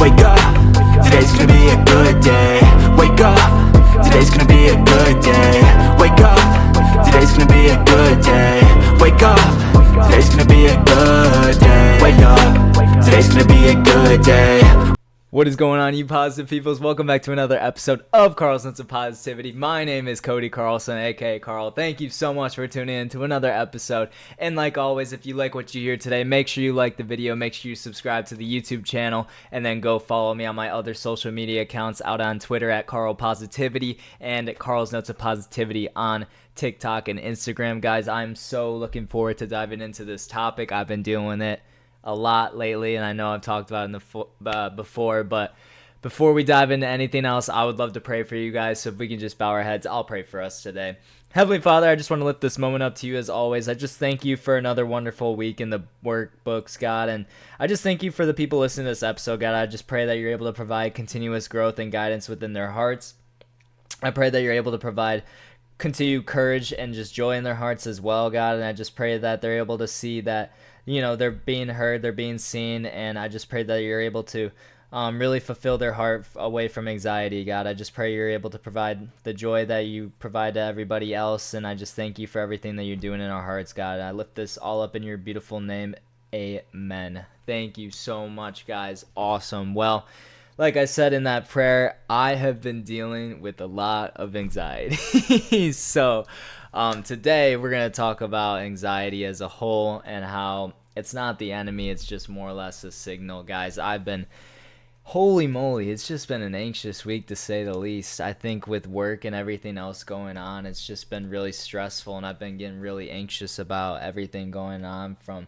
Wake up, today's gonna be a good day. Wake up, today's gonna be a good day. Wake up, today's gonna be a good day. Wake up, today's gonna be a good day. Wake up, today's gonna be a good day. What is going on, you positive peoples? Welcome back to another episode of Carl's Sense of Positivity. My name is Cody Carlson, aka Carl. Thank you so much for tuning in to another episode. And like always, if you like what you hear today, make sure you like the video, make sure you subscribe to the YouTube channel, and then go follow me on my other social media accounts out on Twitter at Carl Positivity and at Carl's Notes of Positivity on TikTok and Instagram. Guys, I'm so looking forward to diving into this topic. I've been doing it a lot lately, and I know I've talked about it before, but before we dive into anything else, I would love to pray for you guys. So if we can just bow our heads, I'll pray for us today. Heavenly Father, I just want to lift this moment up to you as always. I just thank you for another wonderful week in the workbooks, God, and I just thank you for the people listening to this episode, God. I just pray that you're able to provide continuous growth and guidance within their hearts. I pray that you're able to provide continued courage and just joy in their hearts as well, God, and I just pray that they're able to see that, you know, they're being heard, they're being seen, and I just pray that you're able to really fulfill their heart away from anxiety, God. I just pray you're able to provide the joy that you provide to everybody else, and I just thank you for everything that you're doing in our hearts, God. I lift this all up in your beautiful name. Amen. Thank you so much, guys. Awesome. Well, like I said in that prayer, I have been dealing with a lot of anxiety. So today we're going to talk about anxiety as a whole and how it's not the enemy, it's just more or less a signal. Guys, holy moly, it's just been an anxious week to say the least. I think with work and everything else going on, it's just been really stressful, and I've been getting really anxious about everything going on, from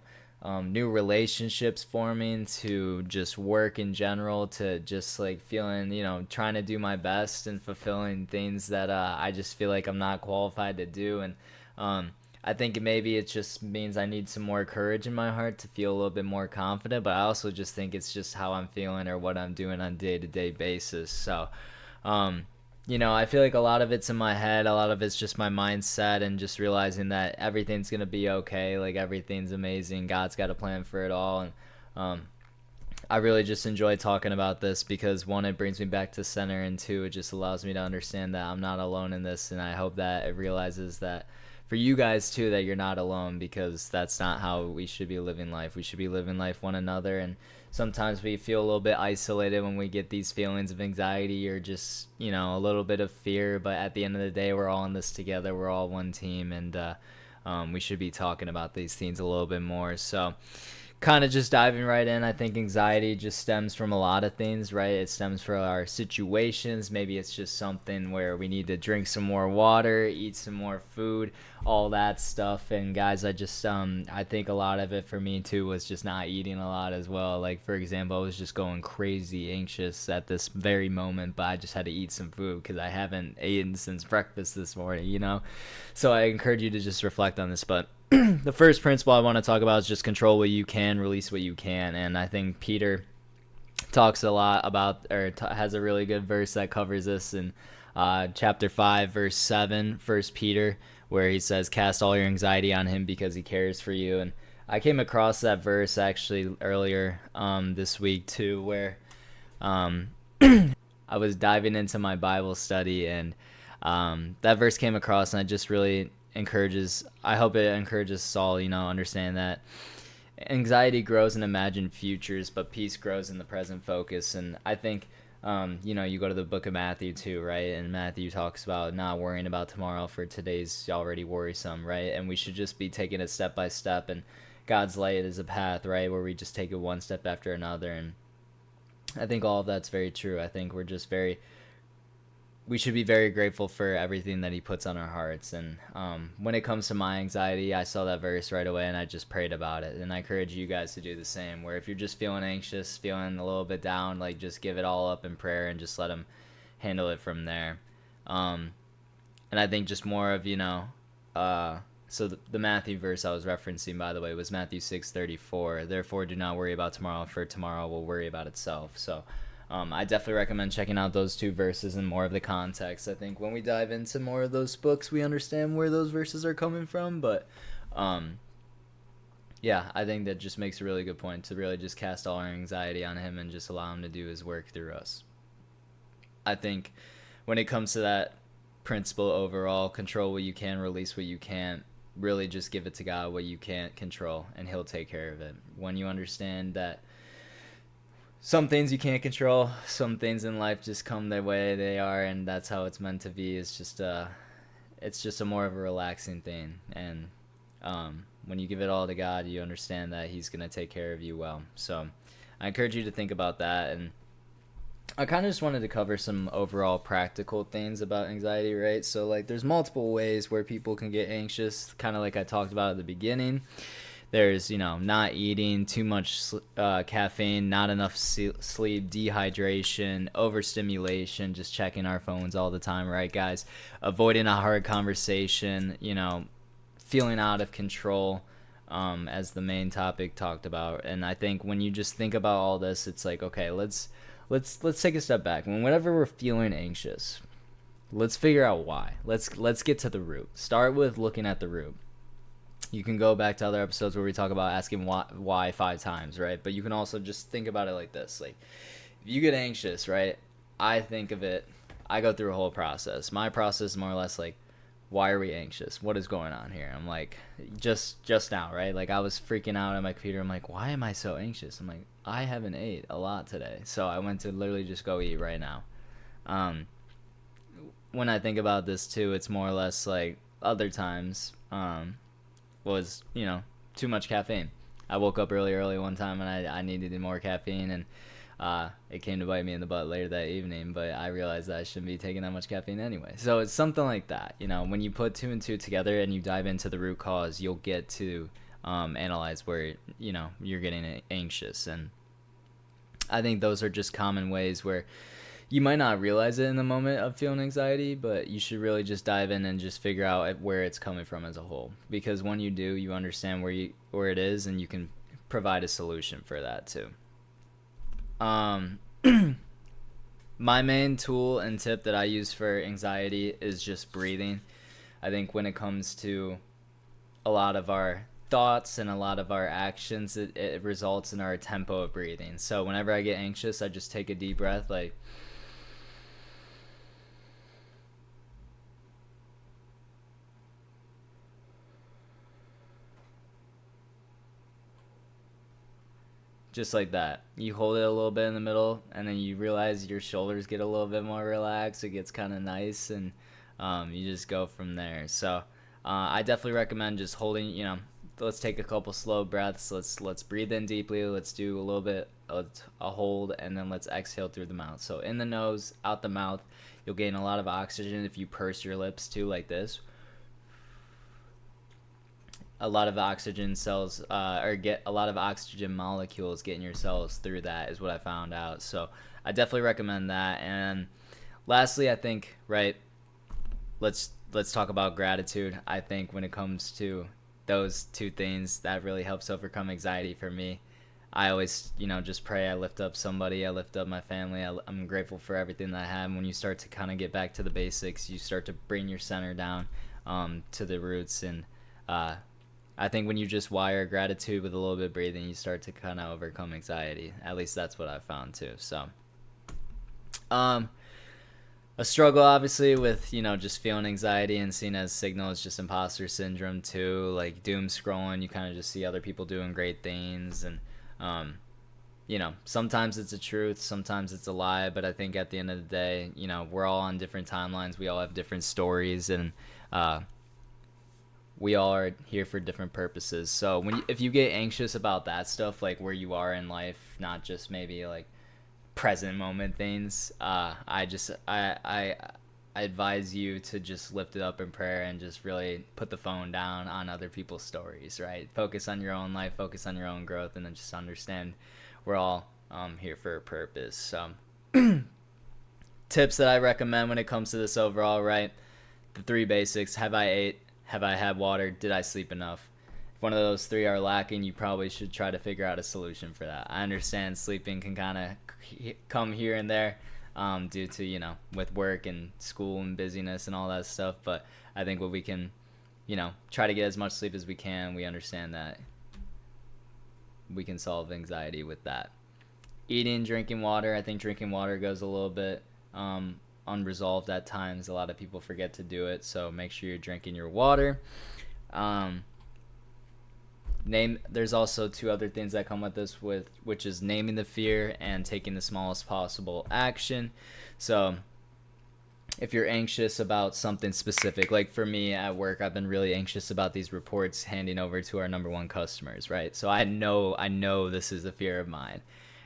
new relationships forming to just work in general, to just like feeling, you know, trying to do my best and fulfilling things that I just feel like I'm not qualified to do. And I think maybe it just means I need some more courage in my heart to feel a little bit more confident, but I also just think it's just how I'm feeling or what I'm doing on a day-to-day basis. So you know, I feel like a lot of it's in my head, a lot of it's just my mindset, and just realizing that everything's going to be okay, like everything's amazing, God's got a plan for it all. And I really just enjoy talking about this because, one, it brings me back to center, and two, it just allows me to understand that I'm not alone in this, and I hope that it realizes that for you guys too, that you're not alone, because that's not how we should be living life. We should be living life one another, and sometimes we feel a little bit isolated when we get these feelings of anxiety or just, you know, a little bit of fear, but at the end of the day, we're all in this together. We're all one team, and we should be talking about these things a little bit more. So kind of just diving right in, I think anxiety just stems from a lot of things, right? It stems from our situations. Maybe it's just something where we need to drink some more water, eat some more food, all that stuff. And guys, I just I think a lot of it for me too was just not eating a lot as well. Like, for example, I was just going crazy anxious at this very moment, but I just had to eat some food because I haven't eaten since breakfast this morning, you know? So I encourage you to just reflect on this. But the first principle I want to talk about is just control what you can, release what you can. And I think Peter talks a lot about, or has a really good verse that covers this in chapter 5, verse 7, 1 Peter, where he says, cast all your anxiety on him because he cares for you. And I came across that verse actually earlier this week too, where I was diving into my Bible study, and that verse came across, and I just really I hope it encourages us all, you know, understand that anxiety grows in imagined futures, but peace grows in the present focus. And I think, you know, you go to the book of Matthew too, right? And Matthew talks about not worrying about tomorrow, for today's already worrisome, right? And we should just be taking it step by step, and God's light is a path, right, where we just take it one step after another. And I think all of that's very true. I think we should be very grateful for everything that he puts on our hearts. And when it comes to my anxiety, I saw that verse right away, and I just prayed about it. And I encourage you guys to do the same, where if you're just feeling anxious, feeling a little bit down, like, just give it all up in prayer and just let him handle it from there. And I think just more of, you know, so the Matthew verse I was referencing, by the way, was Matthew 6:34. Therefore, do not worry about tomorrow, for tomorrow will worry about itself. So I definitely recommend checking out those two verses and more of the context. I think when we dive into more of those books, we understand where those verses are coming from. But Yeah, I think that just makes a really good point to really just cast all our anxiety on him and just allow him to do his work through us. I think when it comes to that principle overall, control what you can, release what you can't, really just give it to God what you can't control, and He'll take care of it. When you understand that some things you can't control, some things in life just come their way, they are, and that's how it's meant to be. It's just a more of a relaxing thing, and when you give it all to God, you understand that He's gonna take care of you well. So I encourage you to think about that. And I kind of just wanted to cover some overall practical things about anxiety, right? So like there's multiple ways where people can get anxious, kind of like I talked about at the beginning. There's, not eating, too much caffeine, not enough sleep, dehydration, overstimulation, just checking our phones all the time, right, guys? Avoiding a hard conversation, feeling out of control, as the main topic talked about. And I think when you just think about all this, it's like, okay, let's take a step back. Whenever we're feeling anxious, let's figure out why. Let's get to the root. Start with looking at the root. You can go back to other episodes where we talk about asking why 5 times, right? But you can also just think about it like this. Like, if you get anxious, right, I go through a whole process. My process is more or less like, why are we anxious? What is going on here? I'm like, just now, right? Like, I was freaking out on my computer. I'm like, why am I so anxious? I'm like, I haven't ate a lot today. So I went to literally just go eat right now. When I think about this too, it's more or less like other times, was, too much caffeine. I woke up really early one time and I needed more caffeine, and it came to bite me in the butt later that evening, but I realized that I shouldn't be taking that much caffeine anyway. So it's something like that. When you put 2 and 2 together and you dive into the root cause, you'll get to analyze where, you're getting anxious. And I think those are just common ways where you might not realize it in the moment of feeling anxiety, but you should really just dive in and just figure out where it's coming from as a whole. Because when you do, you understand where it is, and you can provide a solution for that too. My main tool and tip that I use for anxiety is just breathing. I think when it comes to a lot of our thoughts and a lot of our actions, it results in our tempo of breathing. So whenever I get anxious, I just take a deep breath, like, just like that. You hold it a little bit in the middle, and then you realize your shoulders get a little bit more relaxed. It gets kind of nice, and you just go from there. So I definitely recommend just holding, let's take a couple slow breaths. Let's breathe in deeply. Let's do a little bit of a hold, and then let's exhale through the mouth. So in the nose, out the mouth. You'll gain a lot of oxygen if you purse your lips too, like this. A lot of oxygen cells, or get a lot of oxygen molecules get in your cells through that, is what I found out. So I definitely recommend that. And lastly, I think, right, let's talk about gratitude. I think when it comes to those 2 things, that really helps overcome anxiety for me. I always, just pray. I lift up somebody. I lift up my family. I'm grateful for everything that I have. And when you start to kind of get back to the basics, you start to bring your center down to the roots. And I think when you just wire gratitude with a little bit of breathing, you start to kind of overcome anxiety. At least that's what I found too. So, a struggle obviously with, just feeling anxiety and seen as signal is just imposter syndrome too. Like doom scrolling, you kind of just see other people doing great things, and sometimes it's a truth, sometimes it's a lie. But I think at the end of the day, we're all on different timelines. We all have different stories, and we all are here for different purposes. So if you get anxious about that stuff, like where you are in life, not just maybe like present moment things, I advise you to just lift it up in prayer and just really put the phone down on other people's stories, right? Focus on your own life, focus on your own growth, and then just understand we're all here for a purpose. So tips that I recommend when it comes to this overall, right? The 3 basics: have I ate? Have I had water? Did I sleep enough? If one of those 3 are lacking, you probably should try to figure out a solution for that. I understand sleeping can kind of come here and there due to, with work and school and busyness and all that stuff. But I think what we can, try to get as much sleep as we can. We understand that we can solve anxiety with that. Eating, drinking water. I think drinking water goes a little bit unresolved at times. A lot of people forget to do it, so make sure you're drinking your water. There's also 2 other things that come with this, which is naming the fear and taking the smallest possible action. So if you're anxious about something specific, like for me at work, I've been really anxious about these reports handing over to our number 1 customers, right? So I know this is a fear of mine.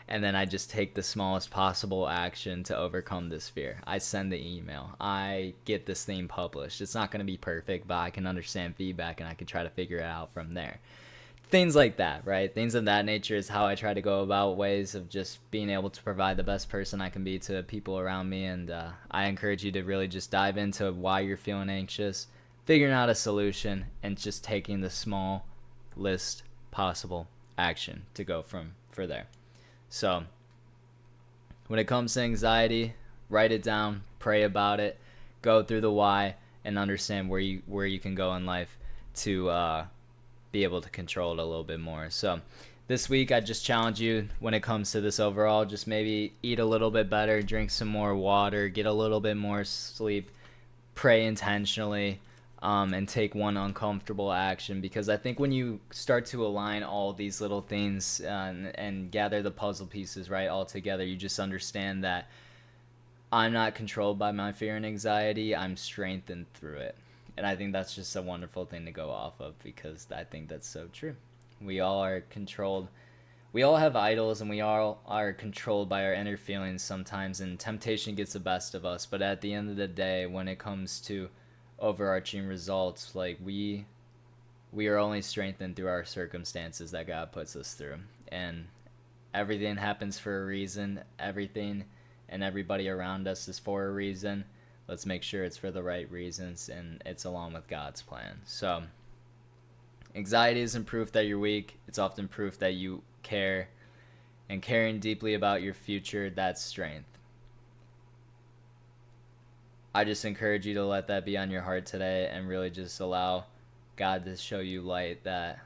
And then I just take the smallest possible action to overcome this fear. I send the email. I get this thing published. It's not going to be perfect, but I can understand feedback and I can try to figure it out from there. Things like that, right? Things of that nature is how I try to go about ways of just being able to provide the best person I can be to people around me. And I encourage you to really just dive into why you're feeling anxious, figuring out a solution, and just taking the smallest possible action to go for there. So when it comes to anxiety, write it down, pray about it, go through the why, and understand where you can go in life to be able to control it a little bit more. So this week I just challenge you when it comes to this overall, just maybe eat a little bit better, drink some more water, get a little bit more sleep, pray intentionally, and take one uncomfortable action. Because I think when you start to align all these little things and gather the puzzle pieces right all together, you just understand that I'm not controlled by my fear and anxiety. I'm strengthened through it. And I think that's just a wonderful thing to go off of, because I think that's so true. We all are controlled. We all have idols, and we all are controlled by our inner feelings sometimes, and temptation gets the best of us. But at the end of the day, when it comes to overarching results, like we are only strengthened through our circumstances that God puts us through. And everything happens for a reason. Everything and everybody around us is for a reason. Let's make sure it's for the right reasons and it's along with God's plan. So anxiety isn't proof that you're weak. It's often proof that you care, and caring deeply about your future, that's strength. I just encourage you to let that be on your heart today and really just allow God to show you light that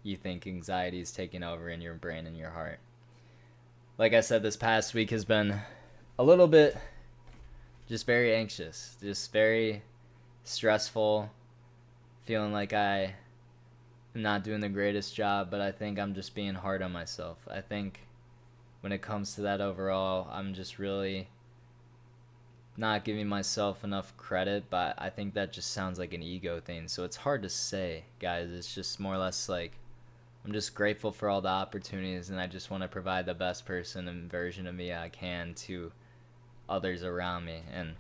you think anxiety is taking over in your brain and your heart. Like I said, this past week has been a little bit just very anxious, just very stressful, feeling like I am not doing the greatest job, but I think I'm just being hard on myself. I think when it comes to that overall, I'm just really not giving myself enough credit, but I think that just sounds like an ego thing, so it's hard to say, guys. It's just more or less like I'm just grateful for all the opportunities, and I just want to provide the best person and version of me I can to others around me. And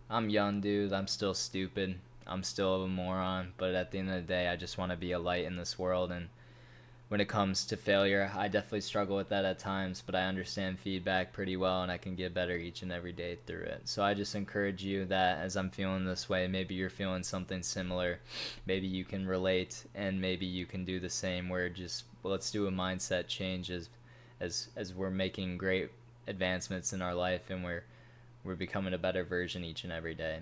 I'm young, dude. I'm still stupid. I'm still a moron, but at the end of the day, I just want to be a light in this world. And when it comes to failure, I definitely struggle with that at times, but I understand feedback pretty well, and I can get better each and every day through it. So I just encourage you that as I'm feeling this way, maybe you're feeling something similar. Maybe you can relate, and maybe you can do the same, where just let's do a mindset change as we're making great advancements in our life, and we're becoming a better version each and every day.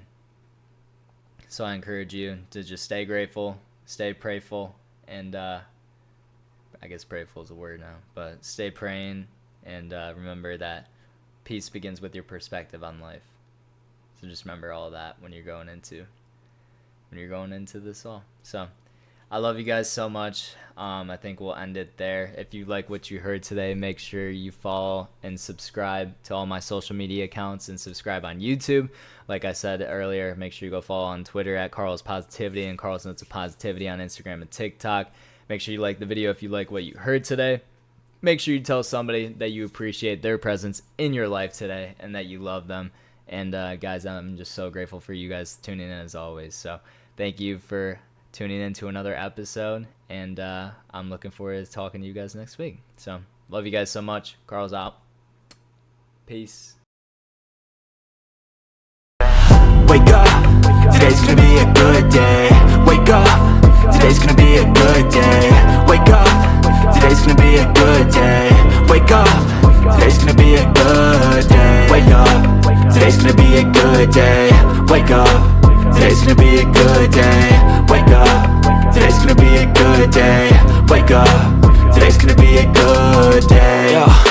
So I encourage you to just stay grateful, stay prayerful, and I guess prayerful is a word now, but stay praying, and remember that peace begins with your perspective on life. So just remember all of that when you're going into this all. So I love you guys so much. I think we'll end it there. If you like what you heard today, make sure you follow and subscribe to all my social media accounts, and subscribe on YouTube. Like I said earlier, make sure you go follow on Twitter at Carl's Positivity and Carl's Notes of Positivity on Instagram and TikTok. Make sure you like the video if you like what you heard today. Make sure you tell somebody that you appreciate their presence in your life today and that you love them. And guys, I'm just so grateful for you guys tuning in as always. So thank you for tuning in to another episode, and I'm looking forward to talking to you guys next week. So love you guys so much. Carl's out. Peace. Wake up, today's gonna be a good day. Wake up, today's gonna be a good day. Wake up, today's gonna be a good day. Wake up, today's gonna be a good day. Wake up, today's gonna be a good day. Wake up, today's gonna be a good day. Wake up, today's gonna be a good day. Wake up, today's gonna be a good day.